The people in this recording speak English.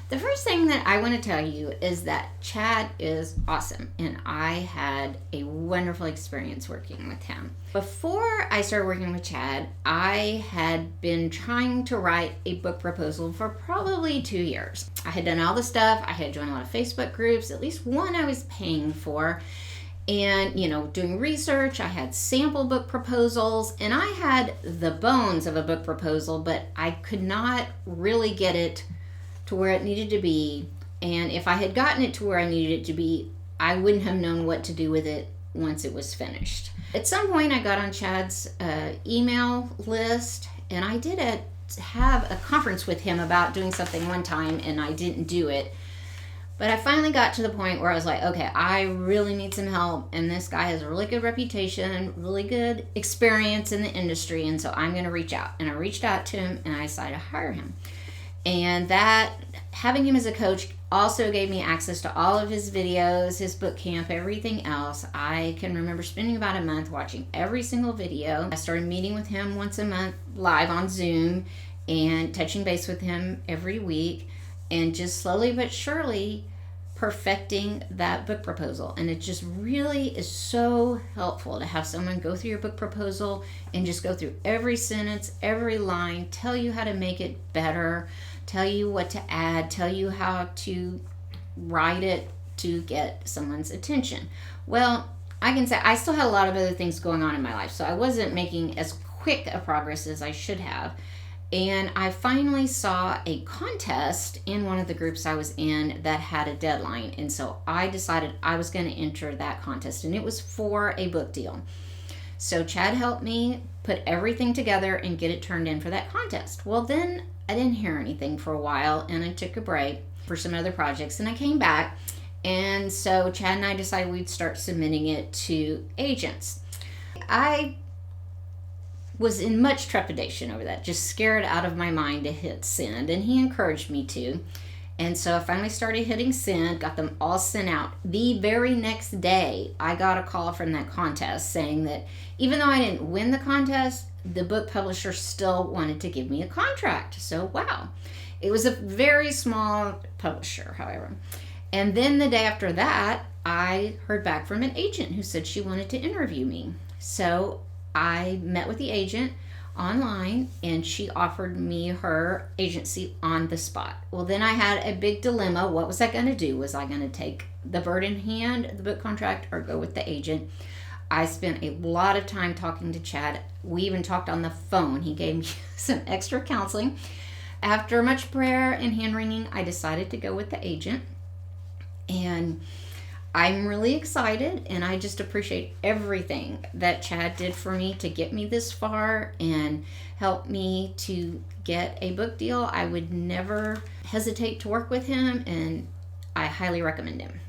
The first thing that I want to tell you is that Chad is awesome, and I had a wonderful experience working with him. Before I started working with Chad, I had been trying to write a book proposal for probably 2 years. I had done all the stuff, I had joined a lot of Facebook groups, at least one I was paying for, and doing research. I had sample book proposals, and I had the bones of a book proposal, but I could not really get it to where it needed to be. And if I had gotten it to where I needed it to be, I wouldn't have known what to do with it once it was finished. At some point, I got on Chad's email list, and I did have a conference with him about doing something one time, and I didn't do it. But I finally got to the point where I was like, okay, I really need some help, and this guy has a really good reputation, really good experience in the industry, and so I'm going to reach out. And I reached out to him, and I decided to hire him. And that, having him as a coach, also gave me access to all of his videos, his book camp, everything else. I can remember spending about a month watching every single video. I started meeting with him once a month live on Zoom and touching base with him every week, and just slowly but surely perfecting that book proposal. And it just really is so helpful to have someone go through your book proposal and just go through every sentence, every line, tell you how to make it better, tell you what to add, tell you how to write it to get someone's attention. Well, I can say I still had a lot of other things going on in my life, so I wasn't making as quick a progress as I should have. And I finally saw a contest in one of the groups I was in that had a deadline. And so I decided I was going to enter that contest, and it was for a book deal. So Chad helped me put everything together and get it turned in for that contest. Well, then I didn't hear anything for a while, and I took a break for some other projects, and I came back. And so Chad and I decided we'd start submitting it to agents. I was in much trepidation over that, just scared out of my mind to hit send, and he encouraged me to. And so I finally started hitting send, got them all sent out. The very next day, I got a call from that contest saying that even though I didn't win the contest, the book publisher still wanted to give me a contract. So wow. It was a very small publisher, however. And then the day after that, I heard back from an agent who said she wanted to interview me. So I met with the agent online, and she offered me her agency on the spot. Well, then I had a big dilemma. What was I going to do? Was I going to take the bird in hand, the book contract, or go with the agent? I spent a lot of time talking to Chad. We even talked on the phone. He gave me some extra counseling. After much prayer and hand-wringing, I decided to go with the agent. And I'm really excited, and I just appreciate everything that Chad did for me to get me this far and help me to get a book deal. I would never hesitate to work with him, and I highly recommend him.